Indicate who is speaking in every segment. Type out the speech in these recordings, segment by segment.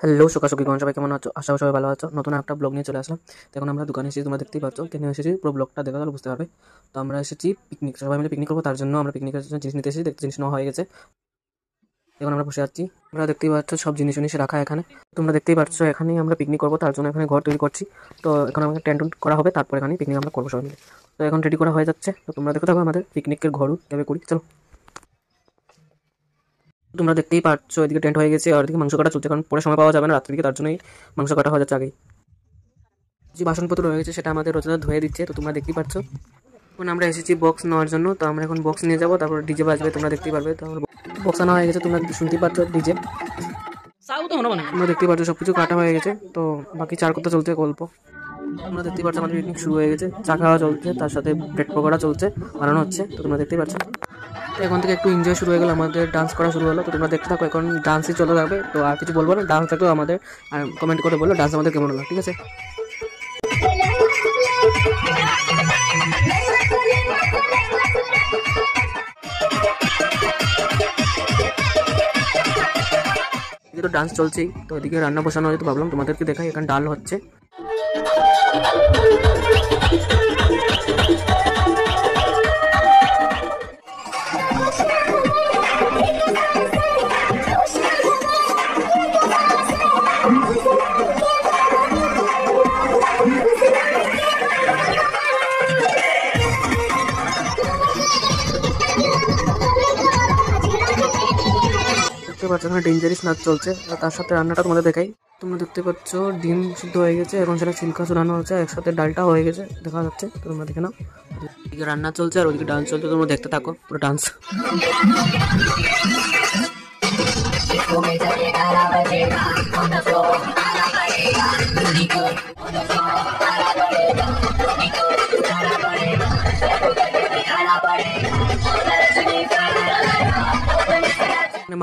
Speaker 1: Hello সকাল সবাই কেমন আছো? আশা করি সবাই ভালো আছো। নতুন একটা ব্লগ নিয়ে চলে আসলাম। তো এখন আমরা দোকানে এসেছি, তোমরা দেখতেই পাচ্ছ। কেন এসেছি পুরো ব্লগটা দেখা তাহলে বুঝতে পারবে। তো আমরা এসেছি পিকনিক, সবাই মিলে পিকনিক করবো, তার জন্য আমরা পিকনিকের জন্য জিনিস নিতে এসেছি। দেখতে জিনিস নেওয়া হয়ে গেছে, এখন আমরা বসে আছি। তোমরা দেখতেই পাচ্ছ সব জিনিস রাখা এখানে। তোমরা দেখতেই পাচ্ছ এখানেই আমরা পিকনিক করবো, তার জন্য এখানে ঘর তৈরি করছি। তো এখন আমাকে টেন্ট করা হবে, তারপর এখানে পিকনিক আমরা করবো সবাই মিলে। তো এখন রেডি করা হয়ে যাচ্ছে। তো তোমরা দেখতে থাকো আমাদের পিকনিকের ঘর কীভাবে করি, চলো। তোমরা দেখতেই পাচ্ছ এদিকে টেন্ট হয়ে গেছে, আর এদিকে মাংস কাটা চলছে, কারণ পরে সময় পাওয়া যাবে না রাত্রিকে, তার জন্যই মাংস কাটা হয়ে যাচ্ছে আগেই। যে বাসনপত্র রয়ে গেছে সেটা আমাদের রোজা ধুয়ে দিচ্ছে। তো তোমরা দেখতেই পাচ্ছ এখন আমরা এসেছি বক্স নেওয়ার জন্য। তো আমরা এখন বক্স নিয়ে যাবো, তারপর ডিজে বাজবে, তোমরা দেখতেই পারবে। তো আমার বক্স আনা হয়ে গেছে, তোমরা শুনতেই পাচ্ছ ডিজে। তোমরা দেখতেই পাচ্ছ সবকিছু কাটা হয়ে গেছে। তো বাকি চার কথা চলছে গল্প। তোমরা দেখতেই পাচ্ছ আমাদের পিকনিক শুরু হয়ে গেছে, চা খাওয়া চলছে, তার সাথে ব্রেড পকোড়া চলছে, বানানো হচ্ছে। তো তোমরা দেখতেই পাচ্ছ। তো এখন থেকে একটু এনজয় শুরু হয়ে গেলো, আমাদের ডান্স করা শুরু হলো। তো তোমরা দেখতে থাকো, এখন ডান্সই চলে যাবে। তো আর কিছু বলবো না, ডান্স থাকলেও আমাদের আর কমেন্ট করে বলো ডান্স আমাদের কেমন হলো, ঠিক আছে? এদিকে তো ডান্স চলছেই, তো এদিকে রান্না বসানো হয়েছে। তো ভাবলাম তোমাদেরকে দেখাই, এখানে ডাল হচ্ছে। দেখতে পাচ্ছ এখানে ডেঞ্জারিস নাচ চলছে, আর তার সাথে রান্নাটা তোমাদের দেখাই। তোমরা দেখতে পাচ্ছ ডিম সিদ্ধ হয়ে গেছে, এখন সেটা ছিলকা চুলানো হচ্ছে, একসাথে ডালটা হয়ে গেছে দেখা যাচ্ছে। তো তোমরা দেখে নাও, এদিকে রান্না চলছে আর ওদিকে ডান্স চলছে। তোমরা দেখতে থাকো পুরো ডান্স।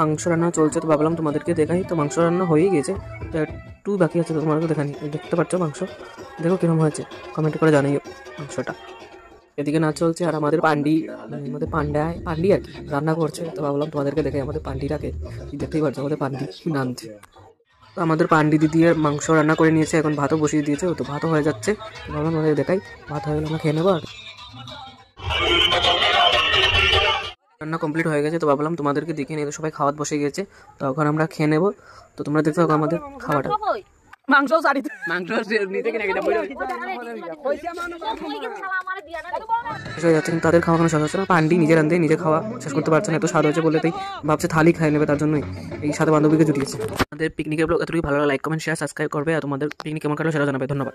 Speaker 1: মাংস রান্না চলছে, তো ভাবলাম তোমাদেরকে দেখাই। তো মাংস রান্না হয়েই গেছে, তো একটু বাকি আছে, তো তোমাদেরকে দেখানি। দেখতে পাচ্ছ মাংস, দেখো কিরকম হয়েছে, কমেন্ট করে জানিও মাংসটা। এদিকে নাচ চলছে, আর আমাদের পান্ডি পান্ডি আর কি রান্না করছে। তো ভাবলাম তোমাদেরকে দেখাই আমাদের পান্ডিটাকে। দেখতেই পাচ্ছ আমাদের পান্ডি নামছে। তো আমাদের পান্ডি দিদি মাংস রান্না করে নিয়েছে, এখন ভাতও বসিয়ে দিয়েছে। তো ভাতও হয়ে যাচ্ছে, তো ভাবলাম তোমাদের দেখাই। ভাত হয়ে গেলে আমরা খেয়ে নেবো। আর রান্না কমপ্লিট হয়ে গেছে, তো ভাবলাম তোমাদেরকে দেখে নিয়ে। সবাই খাওয়াত বসে গেছে, তো এখন আমরা খেয়ে নেবো। তো তোমরা দেখতে থাকো আমাদের খাওয়াটা। তাদের খাওয়া কোনো শেষ হচ্ছে না, পান্ডি নিজে রান্ধে নিজে খাওয়া শেষ করতে পারছে না, এত স্বাদ হয়েছে বলে তাই ভাবছে থালি খাই নেবে, তার জন্যই এই সাথে বান্ধবীকে জুটিয়েছে। আমাদের পিকনিকের ব্লগ এতটুকু ভালো লাগে, লাইক কমেন্ট শেয়ার সাবস্ক্রাইব করবে, আর তোমাদের পিকনিক কেমন কাটলো সেটা জানাবে। ধন্যবাদ।